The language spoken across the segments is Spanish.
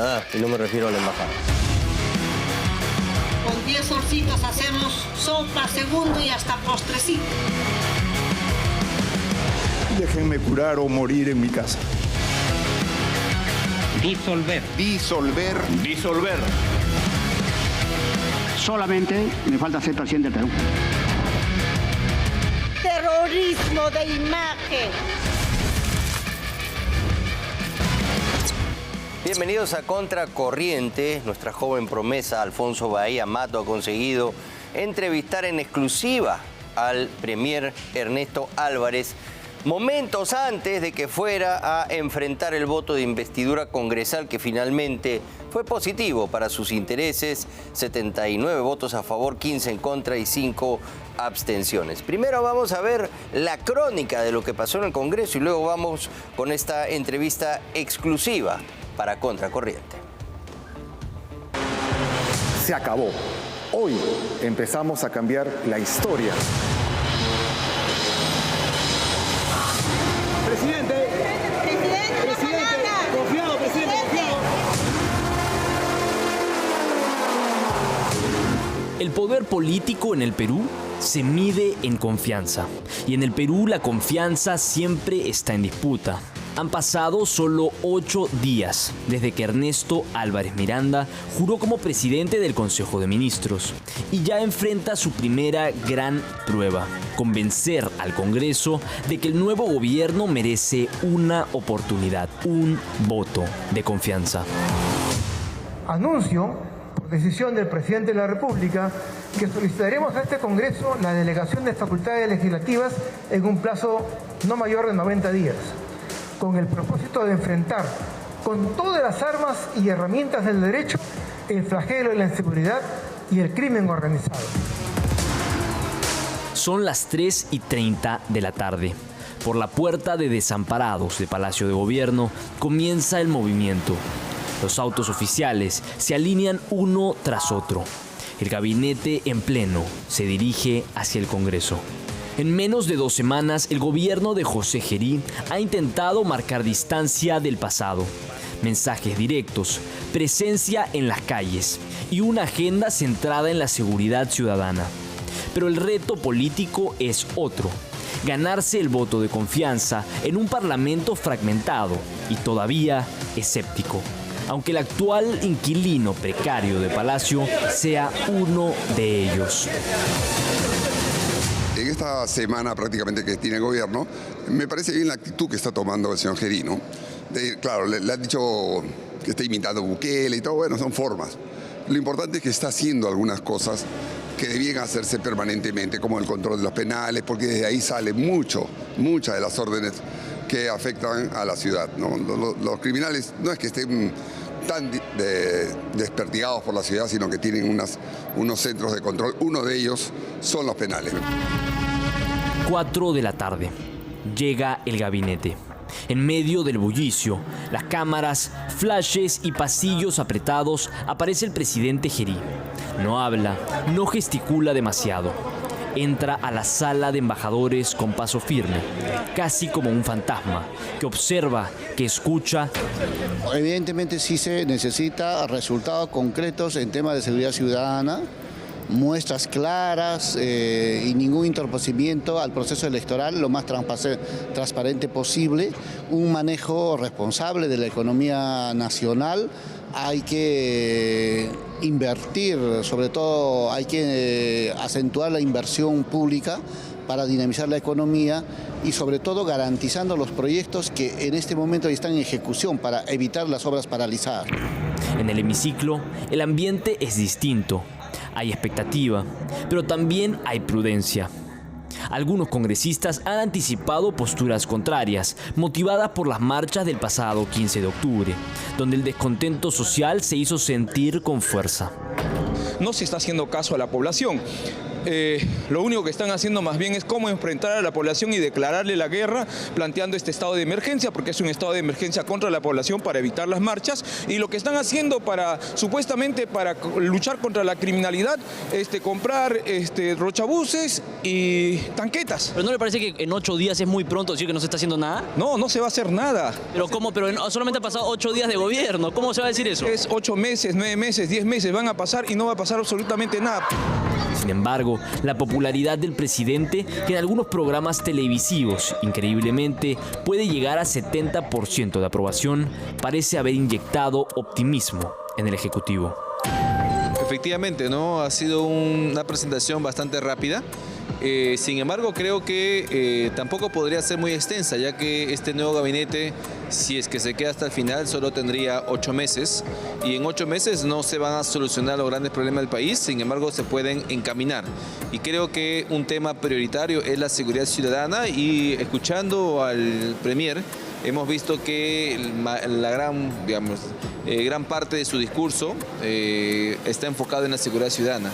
Canadá, y no me refiero a la embajada. Con 10 solcitos hacemos sopa, segundo y hasta postrecito. Déjenme curar o morir en mi casa. Disolver. Disolver. Disolver. Solamente me falta ser presidente del Perú. Terrorismo de imagen. Bienvenidos a Contracorriente. Nuestra joven promesa, Alfonso Bahía Mato, ha conseguido entrevistar en exclusiva al premier Ernesto Álvarez momentos antes de que fuera a enfrentar el voto de investidura congresal, que finalmente fue positivo para sus intereses: 79 votos a favor, 15 en contra y 5 abstenciones. Primero vamos a ver la crónica de lo que pasó en el Congreso y luego vamos con esta entrevista exclusiva para Contracorriente. Se acabó. Hoy empezamos a cambiar la historia. Presidente, confiado, presidente, confiado. El poder político en el Perú se mide en confianza. Y en el Perú la confianza siempre está en disputa. Han pasado solo 8 días desde que Ernesto Álvarez Miranda juró como presidente del Consejo de Ministros y ya enfrenta su primera gran prueba: convencer al Congreso de que el nuevo gobierno merece una oportunidad, un voto de confianza. Anuncio, por decisión del presidente de la República, que solicitaremos a este Congreso la delegación de facultades legislativas en un plazo no mayor de 90 días. Con el propósito de enfrentar con todas las armas y herramientas del derecho el flagelo de la inseguridad y el crimen organizado. Son las 3:30 de la tarde. Por la puerta de desamparados de Palacio de Gobierno comienza el movimiento. Los autos oficiales se alinean uno tras otro. El gabinete en pleno se dirige hacia el Congreso. En menos de 2 semanas, el gobierno de José Gerí ha intentado marcar distancia del pasado. Mensajes directos, presencia en las calles y una agenda centrada en la seguridad ciudadana. Pero el reto político es otro: ganarse el voto de confianza en un parlamento fragmentado y todavía escéptico, aunque el actual inquilino precario de Palacio sea uno de ellos. En esta semana prácticamente que tiene el gobierno, me parece bien la actitud que está tomando el señor Gerí, ¿no? Claro, le han dicho que está imitando a Bukele y todo, bueno, son formas. Lo importante es que está haciendo algunas cosas que debían hacerse permanentemente, como el control de los penales, porque desde ahí sale muchas de las órdenes que afectan a la ciudad, ¿no? Los criminales no es que estén tan desperdigados por la ciudad, sino que tienen unos centros de control. Uno de ellos son los penales. 4 de la tarde. Llega el gabinete. En medio del bullicio, las cámaras, flashes y pasillos apretados, aparece el presidente Gerí. No habla, no gesticula demasiado. Entra a la sala de embajadores con paso firme, casi como un fantasma, que observa, que escucha. Evidentemente sí se necesita resultados concretos en temas de seguridad ciudadana, muestras claras y ningún entorpecimiento al proceso electoral, lo más transparente posible, un manejo responsable de la economía nacional. Hay que invertir, sobre todo hay que acentuar la inversión pública para dinamizar la economía y sobre todo garantizando los proyectos que en este momento están en ejecución para evitar las obras paralizadas. En el hemiciclo, el ambiente es distinto. Hay expectativa, pero también hay prudencia. Algunos congresistas han anticipado posturas contrarias, motivadas por las marchas del pasado 15 de octubre, donde el descontento social se hizo sentir con fuerza. No se está haciendo caso a la población. lo único que están haciendo más bien es cómo enfrentar a la población y declararle la guerra, planteando este estado de emergencia, porque es un estado de emergencia contra la población para evitar las marchas, y lo que están haciendo supuestamente para luchar contra la criminalidad, comprar rochabuses y tanquetas. ¿Pero no le parece que en 8 días es muy pronto decir que no se está haciendo nada? No, no se va a hacer nada. ¿Pero cómo? Pero solamente han pasado 8 días de gobierno. ¿Cómo se va a decir eso? Es 8 meses, 9 meses, 10 meses van a pasar y no va a pasar absolutamente nada. Sin embargo, la popularidad del presidente, que en algunos programas televisivos, increíblemente, puede llegar a 70% de aprobación, parece haber inyectado optimismo en el Ejecutivo. Efectivamente, ¿no? Ha sido una presentación bastante rápida. Sin embargo, creo que tampoco podría ser muy extensa, ya que este nuevo gabinete, si es que se queda hasta el final, solo tendría 8 meses. Y en 8 meses no se van a solucionar los grandes problemas del país, sin embargo, se pueden encaminar. Y creo que un tema prioritario es la seguridad ciudadana, y escuchando al Premier, hemos visto que la gran parte de su discurso está enfocado en la seguridad ciudadana.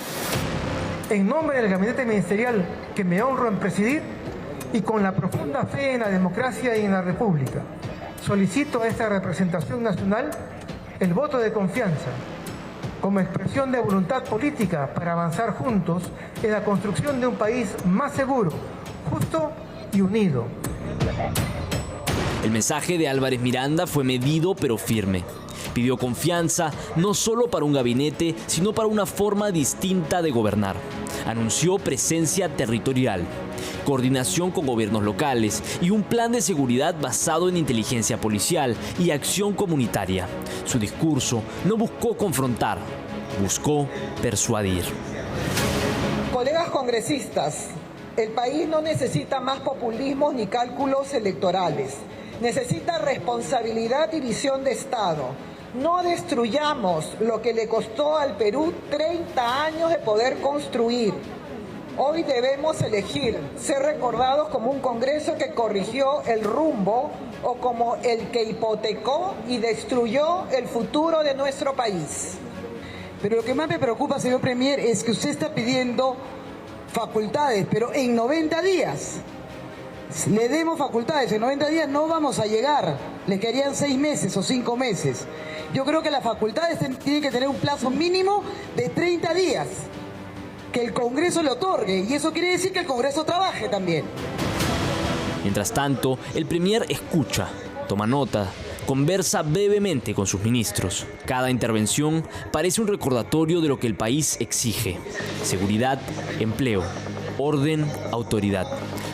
En nombre del gabinete ministerial que me honro en presidir y con la profunda fe en la democracia y en la República, solicito a esta representación nacional el voto de confianza como expresión de voluntad política para avanzar juntos en la construcción de un país más seguro, justo y unido. El mensaje de Álvarez Miranda fue medido pero firme. Pidió confianza no solo para un gabinete, sino para una forma distinta de gobernar. Anunció presencia territorial, coordinación con gobiernos locales y un plan de seguridad basado en inteligencia policial y acción comunitaria. Su discurso no buscó confrontar, buscó persuadir. Colegas congresistas, el país no necesita más populismos ni cálculos electorales. Necesita responsabilidad y visión de Estado. No destruyamos lo que le costó al Perú 30 años de poder construir. Hoy debemos elegir ser recordados como un Congreso que corrigió el rumbo o como el que hipotecó y destruyó el futuro de nuestro país. Pero lo que más me preocupa, señor Premier, es que usted está pidiendo facultades, pero en 90 días. Le demos facultades, en 90 días no vamos a llegar, le quedarían 6 meses o 5 meses. Yo creo que las facultades tienen que tener un plazo mínimo de 30 días, que el Congreso le otorgue, y eso quiere decir que el Congreso trabaje también. Mientras tanto, el Premier escucha, toma nota, conversa brevemente con sus ministros. Cada intervención parece un recordatorio de lo que el país exige: seguridad, empleo, orden, autoridad.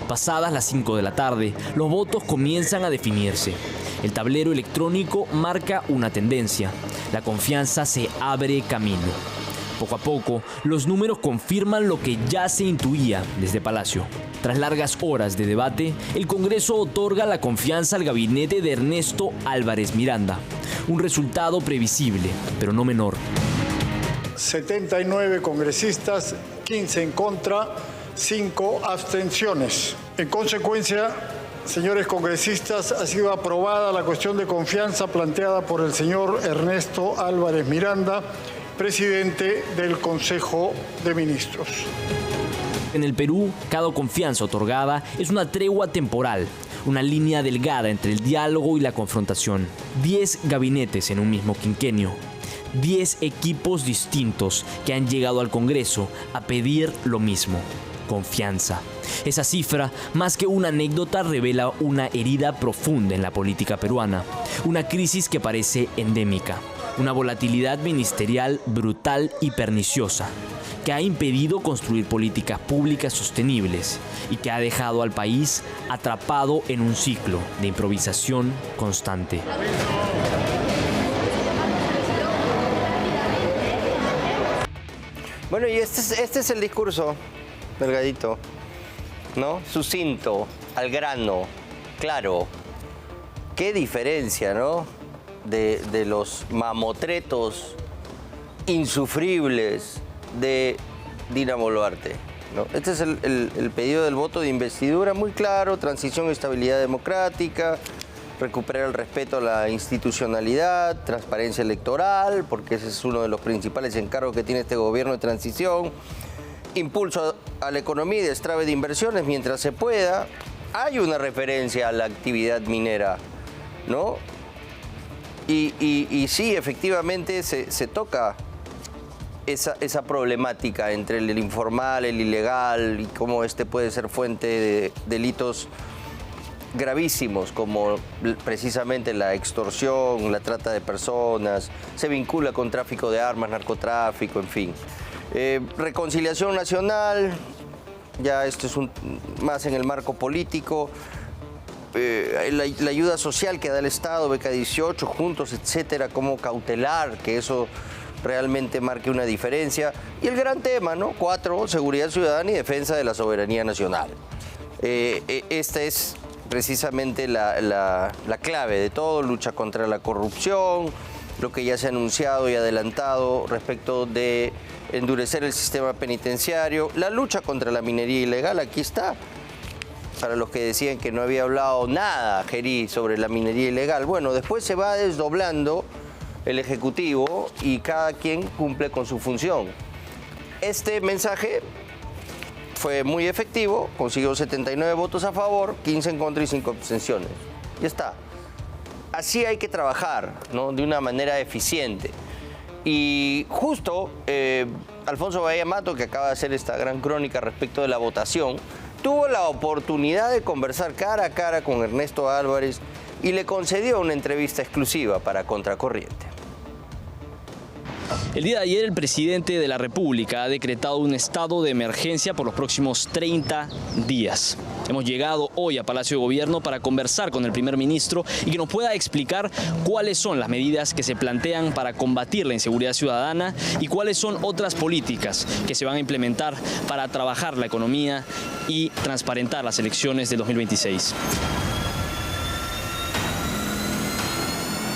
Pasadas las 5 de la tarde, los votos comienzan a definirse. El tablero electrónico marca una tendencia. La confianza se abre camino. Poco a poco, los números confirman lo que ya se intuía desde Palacio. Tras largas horas de debate, el Congreso otorga la confianza al gabinete de Ernesto Álvarez Miranda. Un resultado previsible, pero no menor. 79 congresistas, 15 en contra, 5 abstenciones. En consecuencia, señores congresistas, ha sido aprobada la cuestión de confianza planteada por el señor Ernesto Álvarez Miranda, presidente del Consejo de Ministros. En el Perú, cada confianza otorgada es una tregua temporal, una línea delgada entre el diálogo y la confrontación. 10 gabinetes en un mismo quinquenio. 10 equipos distintos que han llegado al Congreso a pedir lo mismo: confianza. Esa cifra, más que una anécdota, revela una herida profunda en la política peruana, una crisis que parece endémica, una volatilidad ministerial brutal y perniciosa, que ha impedido construir políticas públicas sostenibles y que ha dejado al país atrapado en un ciclo de improvisación constante. Bueno, y este es el discurso, delgadito, ¿no? Sucinto, al grano, claro. Qué diferencia, ¿no? De los mamotretos insufribles de Dina Boluarte, ¿no? Este es el pedido del voto de investidura, muy claro: transición y estabilidad democrática, recuperar el respeto a la institucionalidad, transparencia electoral, porque ese es uno de los principales encargos que tiene este gobierno de transición, impulso a la economía y destrave de inversiones mientras se pueda. Hay una referencia a la actividad minera, ¿no? Y sí, efectivamente se toca esa problemática entre el informal, el ilegal y cómo este puede ser fuente de delitos gravísimos como precisamente la extorsión, la trata de personas, se vincula con tráfico de armas, narcotráfico, en fin. Reconciliación nacional, ya esto es más en el marco político. La ayuda social que da el Estado, beca 18, juntos, etcétera, cómo cautelar que eso realmente marque una diferencia. Y el gran tema, ¿no? 4, seguridad ciudadana y defensa de la soberanía nacional. Esta es precisamente la clave de todo, lucha contra la corrupción, lo que ya se ha anunciado y adelantado respecto de endurecer el sistema penitenciario, la lucha contra la minería ilegal, aquí está. Para los que decían que no había hablado nada, Gerí, sobre la minería ilegal, bueno, después se va desdoblando el Ejecutivo y cada quien cumple con su función. Este mensaje fue muy efectivo, consiguió 79 votos a favor, 15 en contra y 5 abstenciones. Ya está. Así hay que trabajar, ¿no? De una manera eficiente. Y justo Alfonso Bahía Mato, que acaba de hacer esta gran crónica respecto de la votación, tuvo la oportunidad de conversar cara a cara con Ernesto Álvarez y le concedió una entrevista exclusiva para Contracorriente. El día de ayer el presidente de la República ha decretado un estado de emergencia por los próximos 30 días. Hemos llegado hoy a Palacio de Gobierno para conversar con el primer ministro y que nos pueda explicar cuáles son las medidas que se plantean para combatir la inseguridad ciudadana y cuáles son otras políticas que se van a implementar para trabajar la economía y transparentar las elecciones del 2026.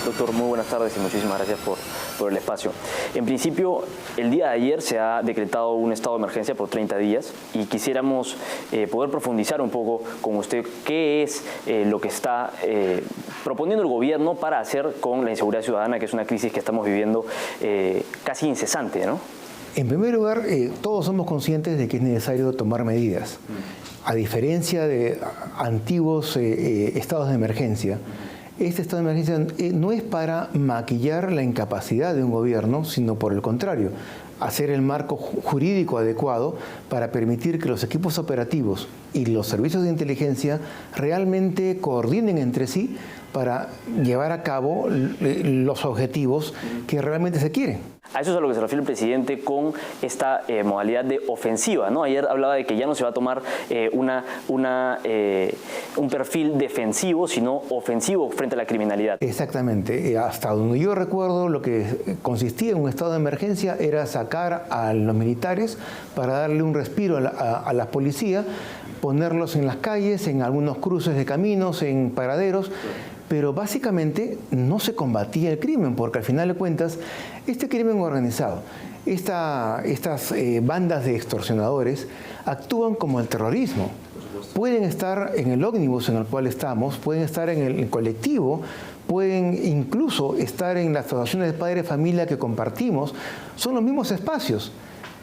Doctor, muy buenas tardes y muchísimas gracias por el espacio. En principio, el día de ayer se ha decretado un estado de emergencia por 30 días y quisiéramos poder profundizar un poco con usted qué es lo que está proponiendo el gobierno para hacer con la inseguridad ciudadana, que es una crisis que estamos viviendo casi incesante, ¿no? En primer lugar, todos somos conscientes de que es necesario tomar medidas. A diferencia de antiguos estados de emergencia, este estado de emergencia no es para maquillar la incapacidad de un gobierno, sino por el contrario, hacer el marco jurídico adecuado para permitir que los equipos operativos y los servicios de inteligencia realmente coordinen entre sí para llevar a cabo los objetivos que realmente se quieren. A eso es a lo que se refiere el presidente con esta modalidad de ofensiva, ¿no? Ayer hablaba de que ya no se va a tomar un perfil defensivo, sino ofensivo frente a la criminalidad. Exactamente. Hasta donde yo recuerdo, lo que consistía en un estado de emergencia era sacar a los militares para darle un respiro a la policía, ponerlos en las calles, en algunos cruces de caminos, en paraderos, pero básicamente no se combatía el crimen, porque al final de cuentas, este crimen organizado, estas bandas de extorsionadores actúan como el terrorismo. Pueden estar en el ómnibus en el cual estamos, pueden estar en el colectivo, pueden incluso estar en las asociaciones de padres de familia que compartimos, son los mismos espacios,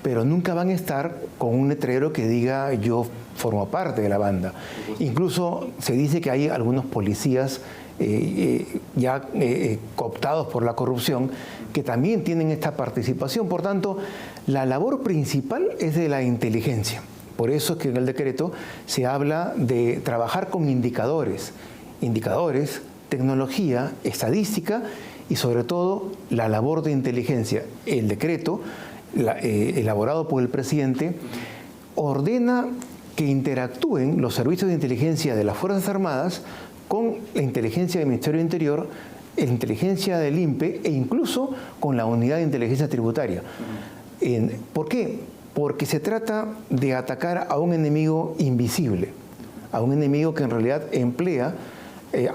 pero nunca van a estar con un letrero que diga yo formo parte de la banda. Incluso se dice que hay algunos policías ya cooptados por la corrupción que también tienen esta participación. Por tanto, la labor principal es de la inteligencia. Por eso es que en el decreto se habla de trabajar con indicadores, tecnología, estadística y sobre todo la labor de inteligencia. El decreto, elaborado por el presidente, ordena que interactúen los servicios de inteligencia de las Fuerzas Armadas con la inteligencia del Ministerio del Interior, la inteligencia del INPE e incluso con la unidad de inteligencia tributaria. ¿Por qué? Porque se trata de atacar a un enemigo invisible, a un enemigo que en realidad emplea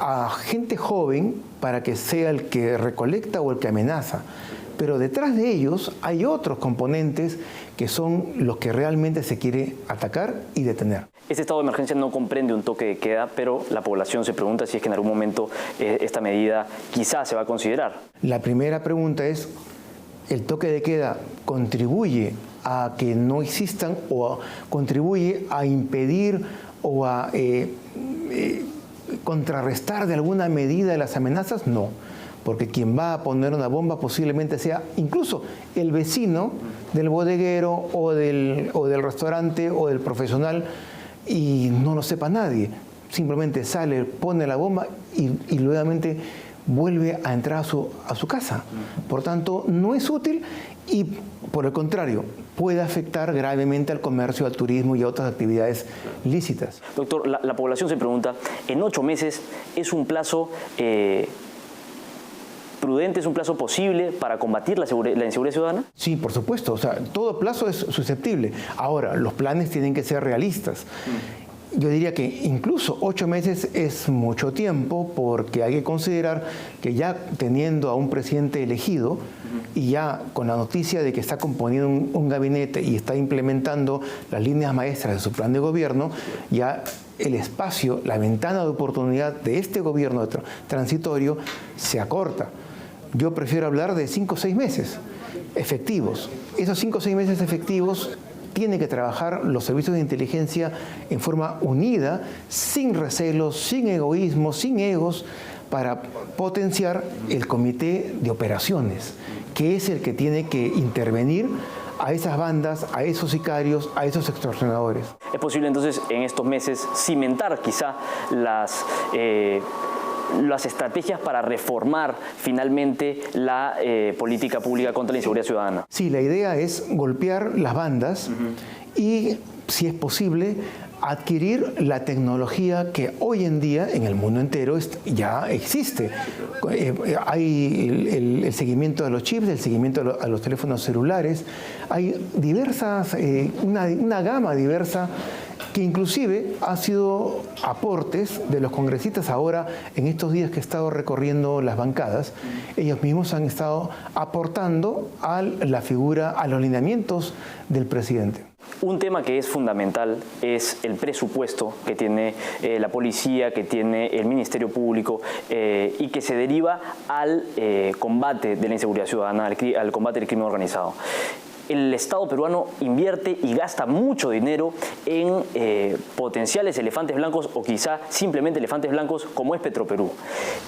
a gente joven para que sea el que recolecta o el que amenaza. Pero detrás de ellos hay otros componentes que son los que realmente se quiere atacar y detener. Este estado de emergencia no comprende un toque de queda, pero la población se pregunta si es que en algún momento esta medida quizás se va a considerar. La primera pregunta es, ¿el toque de queda contribuye a que no existan o contribuye a impedir o a contrarrestar de alguna medida las amenazas? No, porque quien va a poner una bomba posiblemente sea incluso el vecino del bodeguero o del restaurante o del profesional y no lo sepa nadie. Simplemente sale, pone la bomba y nuevamente vuelve a entrar a su casa. Por tanto, no es útil y, por el contrario, puede afectar gravemente al comercio, al turismo y a otras actividades lícitas. Doctor, la población se pregunta, ¿en 8 meses es un plazo prudente, es un plazo posible para combatir la inseguridad ciudadana? Sí, por supuesto. O sea, todo plazo es susceptible. Ahora, los planes tienen que ser realistas. Yo diría que incluso 8 meses es mucho tiempo porque hay que considerar que ya teniendo a un presidente elegido y ya con la noticia de que está componiendo un gabinete y está implementando las líneas maestras de su plan de gobierno, ya el espacio, la ventana de oportunidad de este gobierno transitorio se acorta. Yo prefiero hablar de 5 o 6 meses efectivos. Esos 5 o 6 meses efectivos tienen que trabajar los servicios de inteligencia en forma unida, sin recelos, sin egoísmo, sin egos, para potenciar el comité de operaciones, que es el que tiene que intervenir a esas bandas, a esos sicarios, a esos extorsionadores. ¿Es posible entonces en estos meses cimentar quizá las estrategias para reformar finalmente la política pública contra la inseguridad ciudadana? Sí, la idea es golpear las bandas y, si es posible, adquirir la tecnología que hoy en día en el mundo entero ya existe. Hay el seguimiento de los chips, el seguimiento a los teléfonos celulares. Hay diversas, una gama diversa que inclusive ha sido aportes de los congresistas ahora en estos días que he estado recorriendo las bancadas. Ellos mismos han estado aportando a la figura, a los lineamientos del presidente. Un tema que es fundamental es el presupuesto que tiene la policía, que tiene el Ministerio Público y que se deriva al combate de la inseguridad ciudadana, al combate del crimen organizado. El Estado peruano invierte y gasta mucho dinero en potenciales elefantes blancos o quizá simplemente elefantes blancos como es Petroperú.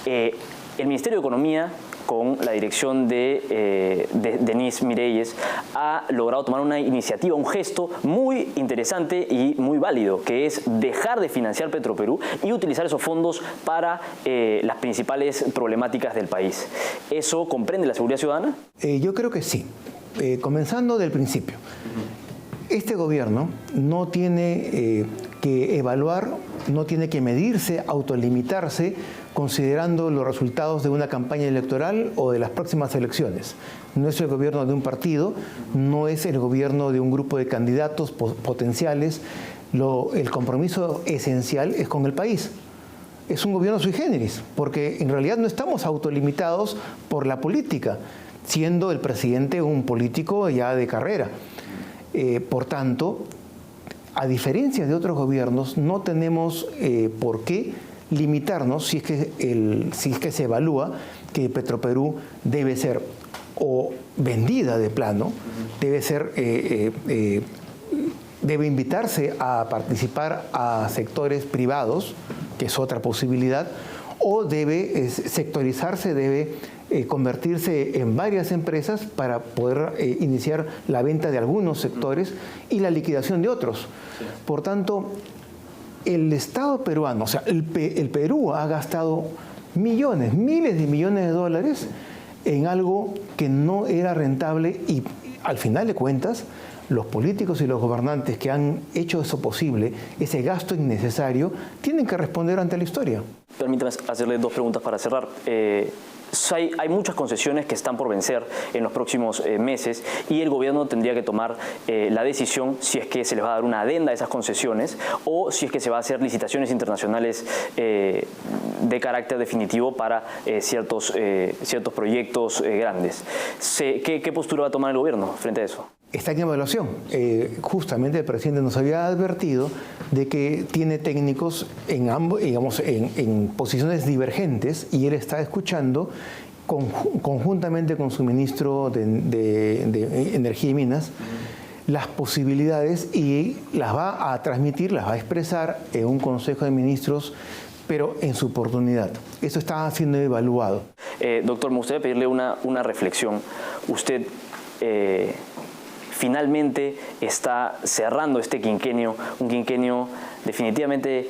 El Ministerio de Economía, con la dirección de Denise Mireyes, ha logrado tomar una iniciativa, un gesto muy interesante y muy válido, que es dejar de financiar Petroperú y utilizar esos fondos para las principales problemáticas del país. ¿Eso comprende la seguridad ciudadana? Yo creo que sí. Comenzando del principio. Este gobierno no tiene que evaluar, no tiene que medirse, autolimitarse, considerando los resultados de una campaña electoral o de las próximas elecciones. No es el gobierno de un partido, no es el gobierno de un grupo de candidatos potenciales. El compromiso esencial es con el país. Es un gobierno sui generis, porque en realidad no estamos autolimitados por la política, siendo el presidente un político ya de carrera. Por tanto, a diferencia de otros gobiernos, no tenemos por qué limitarnos si es que se evalúa que Petroperú debe ser o vendida de plano, debe invitarse a participar a sectores privados, que es otra posibilidad, o debe sectorizarse, debe convertirse en varias empresas para poder iniciar la venta de algunos sectores y la liquidación de otros. Por tanto, el Estado peruano, o sea, el Perú ha gastado millones, miles de millones de dólares en algo que no era rentable y, al final de cuentas, los políticos y los gobernantes que han hecho eso posible, ese gasto innecesario, tienen que responder ante la historia. Permítame hacerle 2 preguntas para cerrar. Hay muchas concesiones que están por vencer en los próximos meses y el gobierno tendría que tomar la decisión si es que se les va a dar una adenda a esas concesiones o si es que se va a hacer licitaciones internacionales de carácter definitivo para ciertos proyectos grandes. ¿Qué postura va a tomar el gobierno frente a eso? Está en evaluación. Justamente el presidente nos había advertido de que tiene técnicos en posiciones divergentes y él está escuchando conjuntamente con su ministro de Energía y Minas las posibilidades y las va a transmitir, las va a expresar en un Consejo de Ministros, pero en su oportunidad. Eso está siendo evaluado. Doctor, me gustaría pedirle una reflexión. Usted finalmente está cerrando este quinquenio, un quinquenio definitivamente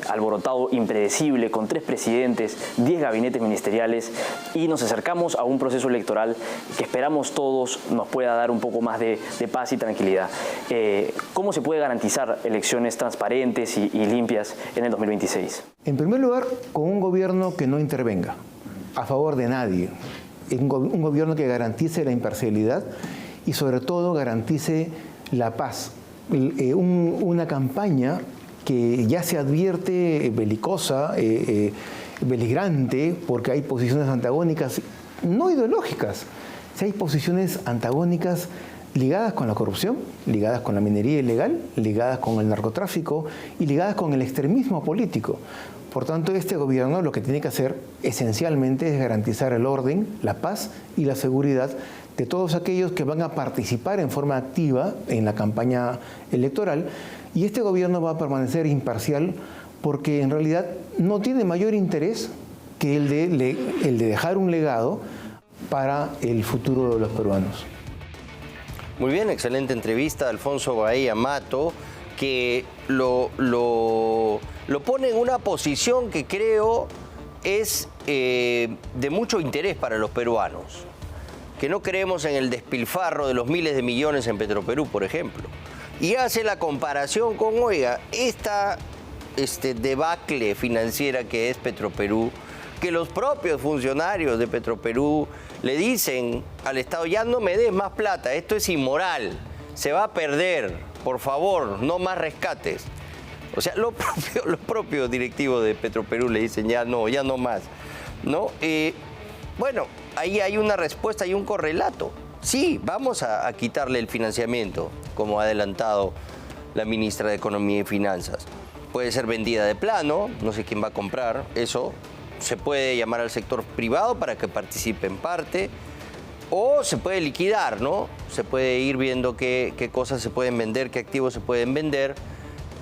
alborotado, impredecible, con 3 presidentes, 10 gabinetes ministeriales, y nos acercamos a un proceso electoral que esperamos todos nos pueda dar un poco más de paz y tranquilidad. ¿Cómo se puede garantizar elecciones transparentes y limpias en el 2026? En primer lugar, con un gobierno que no intervenga a favor de nadie, un gobierno que garantice la imparcialidad y sobre todo garantice la paz. Una campaña que ya se advierte belicosa, beligrante, porque hay posiciones antagónicas, no ideológicas, si hay posiciones antagónicas ligadas con la corrupción, ligadas con la minería ilegal, ligadas con el narcotráfico y ligadas con el extremismo político. Por tanto, este gobierno lo que tiene que hacer esencialmente es garantizar el orden, la paz y la seguridad de todos aquellos que van a participar en forma activa en la campaña electoral, y este gobierno va a permanecer imparcial porque en realidad no tiene mayor interés que el de dejar un legado para el futuro de los peruanos. Muy bien, excelente entrevista, Alfonso Bahía Mato, que lo pone en una posición que creo es de mucho interés para los peruanos. Que no creemos en el despilfarro de los miles de millones en Petroperú, por ejemplo. Y hace la comparación con, oiga, esta debacle financiera que es Petroperú, que los propios funcionarios de Petroperú le dicen al Estado, ya no me des más plata, esto es inmoral, se va a perder, por favor, no más rescates. O sea, los propios directivos de Petroperú le dicen, ya no más, ¿no? Bueno, ahí hay una respuesta y un correlato. Sí, vamos a quitarle el financiamiento, como ha adelantado la ministra de Economía y Finanzas. Puede ser vendida de plano, no sé quién va a comprar eso. Se puede llamar al sector privado para que participe en parte. O se puede liquidar, ¿no? Se puede ir viendo qué cosas se pueden vender, qué activos se pueden vender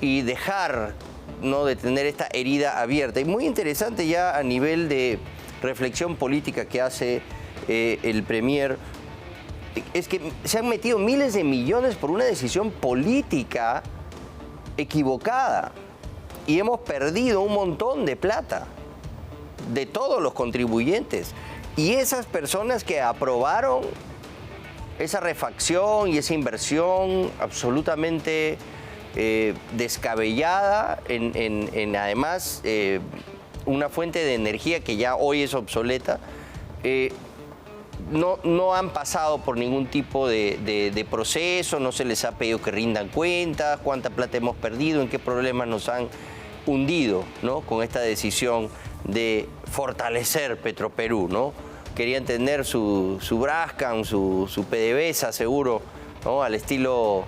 y dejar, ¿no?, de tener esta herida abierta. Y muy interesante ya a nivel de reflexión política que hace el Premier, es que se han metido miles de millones por una decisión política equivocada y hemos perdido un montón de plata de todos los contribuyentes. Y esas personas que aprobaron esa refacción y esa inversión absolutamente descabellada en además una fuente de energía que ya hoy es obsoleta, no han pasado por ningún tipo de proceso, no se les ha pedido que rindan cuentas, cuánta plata hemos perdido, en qué problemas nos han hundido, ¿no?, con esta decisión de fortalecer Petroperú, ¿no? Querían tener su Brascan, su PDVSA seguro, ¿no?, al estilo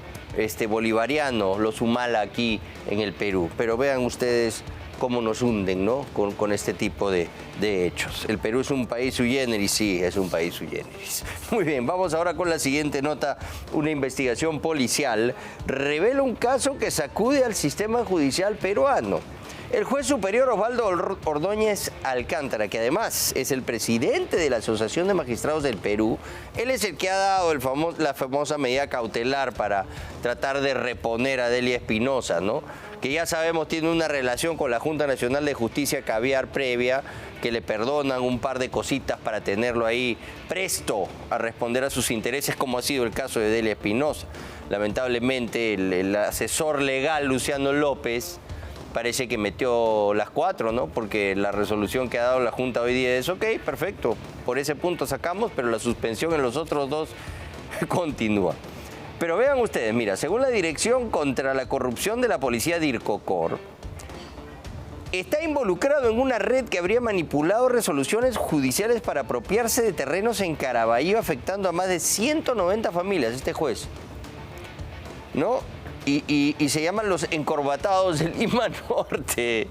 bolivariano, los Humala aquí en el Perú. Pero vean ustedes cómo nos hunden, ¿no?, con este tipo de hechos. El Perú es un país sui generis, sí, es un país sui generis. Muy bien, vamos ahora con la siguiente nota. Una investigación policial revela un caso que sacude al sistema judicial peruano. El juez superior Osvaldo Ordóñez Alcántara, que además es el presidente de la Asociación de Magistrados del Perú, él es el que ha dado la famosa medida cautelar para tratar de reponer a Delia Espinosa, ¿no?, que ya sabemos tiene una relación con la Junta Nacional de Justicia caviar previa, que le perdonan un par de cositas para tenerlo ahí presto a responder a sus intereses, como ha sido el caso de Delia Espinosa. Lamentablemente el asesor legal Luciano López parece que metió las 4, ¿no?, porque la resolución que ha dado la Junta hoy día es ok, perfecto, por ese punto sacamos, pero la suspensión en los otros 2 continúa. Pero vean ustedes, mira, según la Dirección contra la Corrupción de la Policía DIRCOCOR, está involucrado en una red que habría manipulado resoluciones judiciales para apropiarse de terrenos en Caraballo, afectando a más de 190 familias, este juez, ¿no? Y se llaman los encorbatados de Lima Norte.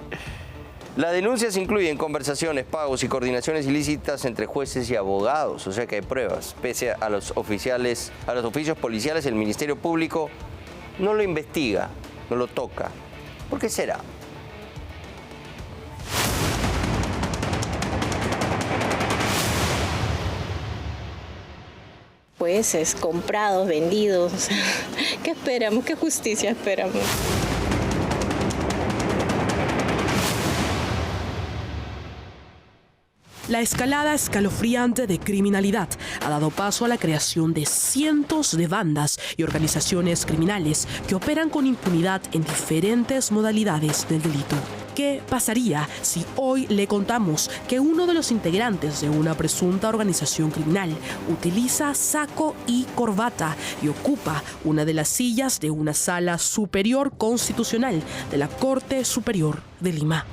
Las denuncias incluyen conversaciones, pagos y coordinaciones ilícitas entre jueces y abogados, o sea que hay pruebas. Pese a los oficios policiales, el Ministerio Público no lo investiga, no lo toca. ¿Por qué será? Jueces, comprados, vendidos. ¿Qué esperamos? ¿Qué justicia esperamos? La escalada escalofriante de criminalidad ha dado paso a la creación de cientos de bandas y organizaciones criminales que operan con impunidad en diferentes modalidades del delito. ¿Qué pasaría si hoy le contamos que uno de los integrantes de una presunta organización criminal utiliza saco y corbata y ocupa una de las sillas de una sala superior constitucional de la Corte Superior de Lima?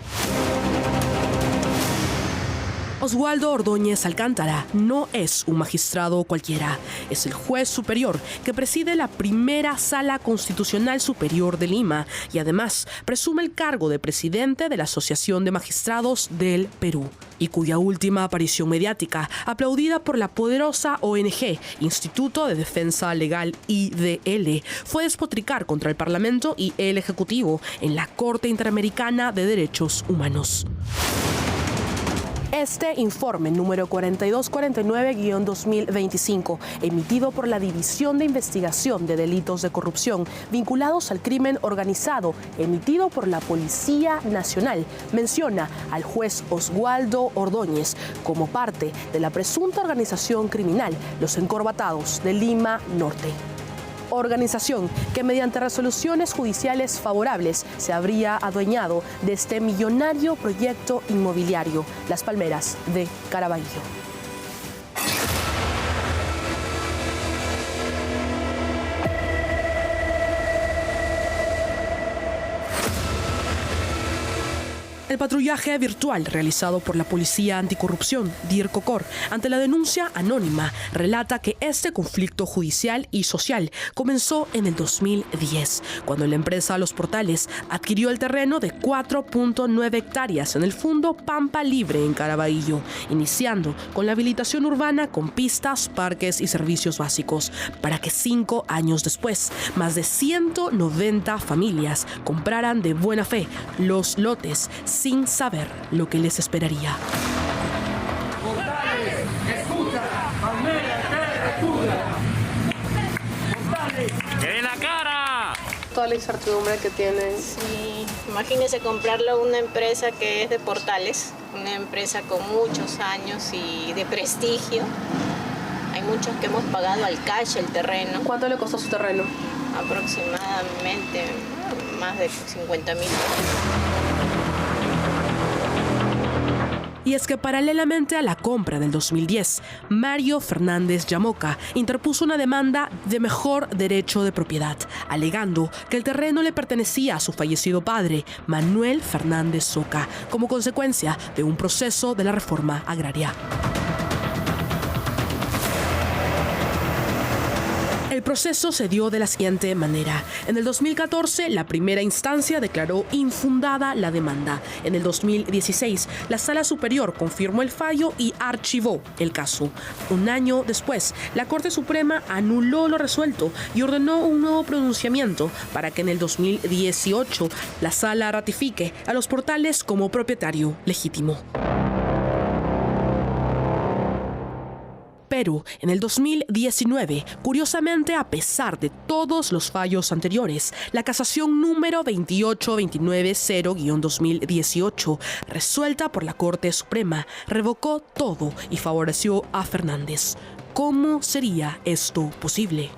Oswaldo Ordóñez Alcántara no es un magistrado cualquiera, es el juez superior que preside la primera Sala Constitucional Superior de Lima y además presume el cargo de presidente de la Asociación de Magistrados del Perú, y cuya última aparición mediática, aplaudida por la poderosa ONG Instituto de Defensa Legal IDL, fue despotricar contra el Parlamento y el Ejecutivo en la Corte Interamericana de Derechos Humanos. Este informe número 4249-2025, emitido por la División de Investigación de Delitos de Corrupción vinculados al crimen organizado, emitido por la Policía Nacional, menciona al juez Oswaldo Ordóñez como parte de la presunta organización criminal Los Encorbatados de Lima Norte. Organización que mediante resoluciones judiciales favorables se habría adueñado de este millonario proyecto inmobiliario, Las Palmeras de Caraballo. El patrullaje virtual realizado por la Policía Anticorrupción, DIRCOCOR, ante la denuncia anónima, relata que este conflicto judicial y social comenzó en el 2010, cuando la empresa Los Portales adquirió el terreno de 4.9 hectáreas en el Fundo Pampa Libre en Caraballo, iniciando con la habilitación urbana con pistas, parques y servicios básicos, para que 5 años después, más de 190 familias compraran de buena fe los lotes sin saber lo que les esperaría. Portales, escucha, Palmeras te repudia. Portales, ¡en la cara! Toda la incertidumbre que tienen. Sí, imagínense comprarlo a una empresa que es de Portales, una empresa con muchos años y de prestigio. Hay muchos que hemos pagado al cash el terreno. ¿Cuánto le costó su terreno? Aproximadamente más de 50.000. Y es que paralelamente a la compra del 2010, Mario Fernández Yamoca interpuso una demanda de mejor derecho de propiedad, alegando que el terreno le pertenecía a su fallecido padre, Manuel Fernández Soca, como consecuencia de un proceso de la reforma agraria. El proceso se dio de la siguiente manera. En el 2014, la primera instancia declaró infundada la demanda. En el 2016, la Sala Superior confirmó el fallo y archivó el caso. Un año después, la Corte Suprema anuló lo resuelto y ordenó un nuevo pronunciamiento para que en el 2018 la Sala ratifique a Los Portales como propietario legítimo. Pero en el 2019, curiosamente, a pesar de todos los fallos anteriores, la casación número 28290-2018, resuelta por la Corte Suprema, revocó todo y favoreció a Fernández. ¿Cómo sería esto posible?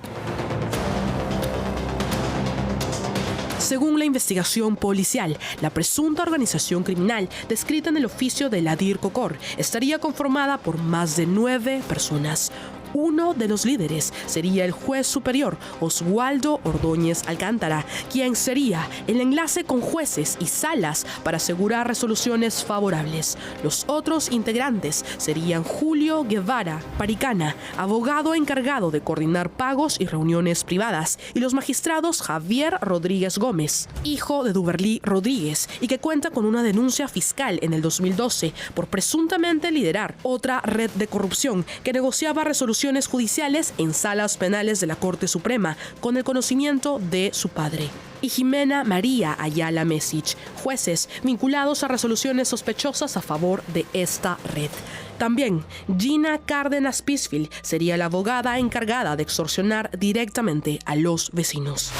Según la investigación policial, la presunta organización criminal descrita en el oficio de la DIRCOCOR estaría conformada por más de 9 personas. Uno de los líderes sería el juez superior Oswaldo Ordóñez Alcántara, quien sería el enlace con jueces y salas para asegurar resoluciones favorables. Los otros integrantes serían Julio Guevara Paricana, abogado encargado de coordinar pagos y reuniones privadas, y los magistrados Javier Rodríguez Gómez, hijo de Duverly Rodríguez, y que cuenta con una denuncia fiscal en el 2012 por presuntamente liderar otra red de corrupción que negociaba resoluciones judiciales en salas penales de la Corte Suprema con el conocimiento de su padre. Y Jimena María Ayala Mesich, jueces vinculados a resoluciones sospechosas a favor de esta red. También Gina Cárdenas Pisfield sería la abogada encargada de extorsionar directamente a los vecinos.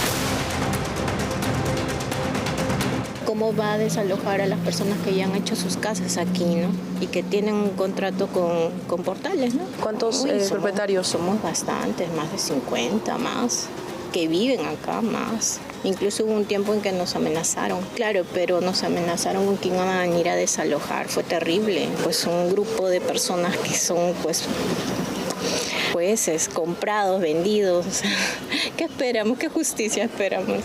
¿Cómo va a desalojar a las personas que ya han hecho sus casas aquí, ¿no? Y que tienen un contrato con portales, ¿no? ¿Cuántos propietarios? Somos bastantes, más de 50 más, que viven acá más. Incluso hubo un tiempo en que nos amenazaron, claro, pero nos amenazaron con que iban a venir a desalojar. Fue terrible. Pues un grupo de personas que son, pues, jueces, comprados, vendidos. ¿Qué esperamos? ¿Qué justicia esperamos?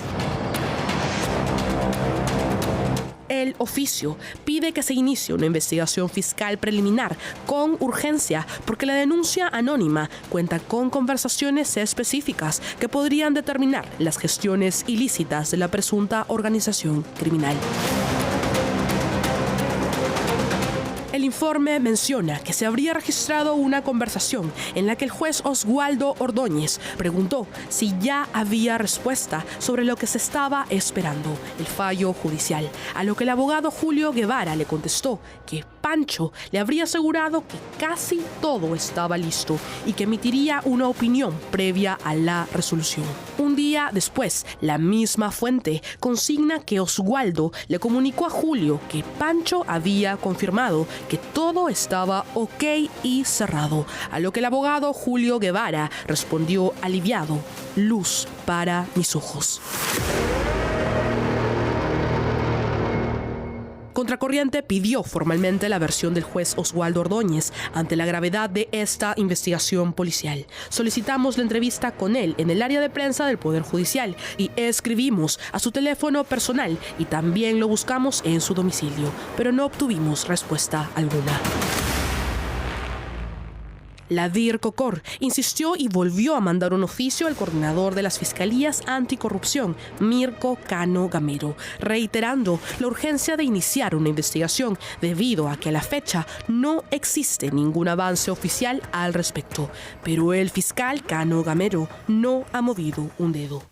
El oficio pide que se inicie una investigación fiscal preliminar con urgencia porque la denuncia anónima cuenta con conversaciones específicas que podrían determinar las gestiones ilícitas de la presunta organización criminal. El informe menciona que se habría registrado una conversación en la que el juez Oswaldo Ordóñez preguntó si ya había respuesta sobre lo que se estaba esperando, el fallo judicial, a lo que el abogado Julio Guevara le contestó que Pancho le habría asegurado que casi todo estaba listo y que emitiría una opinión previa a la resolución. Un día después, la misma fuente consigna que Oswaldo le comunicó a Julio que Pancho había confirmado que todo estaba ok y cerrado, a lo que el abogado Julio Guevara respondió aliviado: luz para mis ojos. Contracorriente pidió formalmente la versión del juez Oswaldo Ordóñez ante la gravedad de esta investigación policial. Solicitamos la entrevista con él en el área de prensa del Poder Judicial y escribimos a su teléfono personal y también lo buscamos en su domicilio, pero no obtuvimos respuesta alguna. La DIRCOCOR insistió y volvió a mandar un oficio al coordinador de las Fiscalías Anticorrupción, Mirko Cano Gamero, reiterando la urgencia de iniciar una investigación debido a que a la fecha no existe ningún avance oficial al respecto. Pero el fiscal Cano Gamero no ha movido un dedo.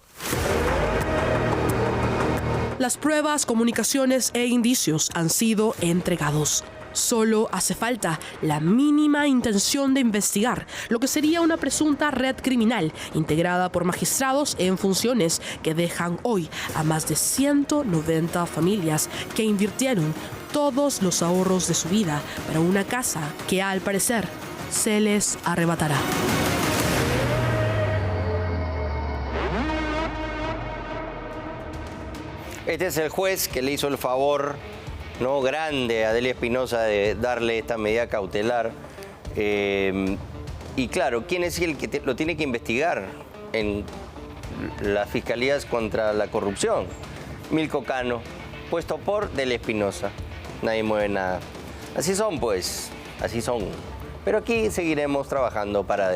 Las pruebas, comunicaciones e indicios han sido entregados. Solo hace falta la mínima intención de investigar lo que sería una presunta red criminal integrada por magistrados en funciones que dejan hoy a más de 190 familias que invirtieron todos los ahorros de su vida para una casa que al parecer se les arrebatará. Este es el juez que le hizo el favor grande a Delia Espinosa de darle esta medida cautelar. Y claro, ¿quién es el que lo tiene que investigar en las fiscalías contra la corrupción? Mirko Cano, puesto por Delia Espinosa. Nadie mueve nada. Así son, pues, así son. Pero aquí seguiremos trabajando para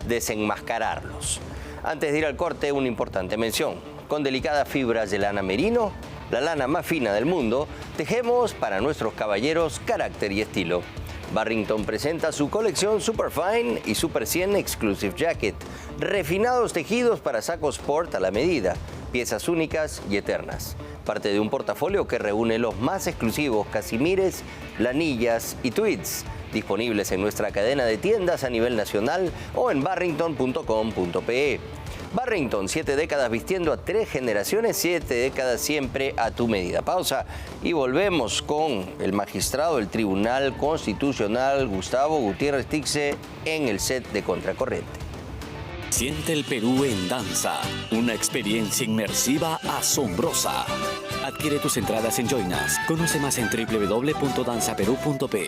desenmascararlos. Antes de ir al corte, una importante mención. Con delicadas fibras de lana merino, la lana más fina del mundo, tejemos para nuestros caballeros carácter y estilo. Barrington presenta su colección Superfine y Super 100 Exclusive Jacket, refinados tejidos para sacos sport a la medida, piezas únicas y eternas. Parte de un portafolio que reúne los más exclusivos casimires, lanillas y tweeds, disponibles en nuestra cadena de tiendas a nivel nacional o en barrington.com.pe. Barrington, 7 décadas vistiendo a 3 generaciones, 7 décadas siempre a tu medida. Pausa y volvemos con el magistrado del Tribunal Constitucional, Gustavo Gutiérrez Tixe, en el set de Contracorriente. Siente el Perú en danza, una experiencia inmersiva asombrosa. Adquiere tus entradas en Join Us. Conoce más en www.danzaperú.pe.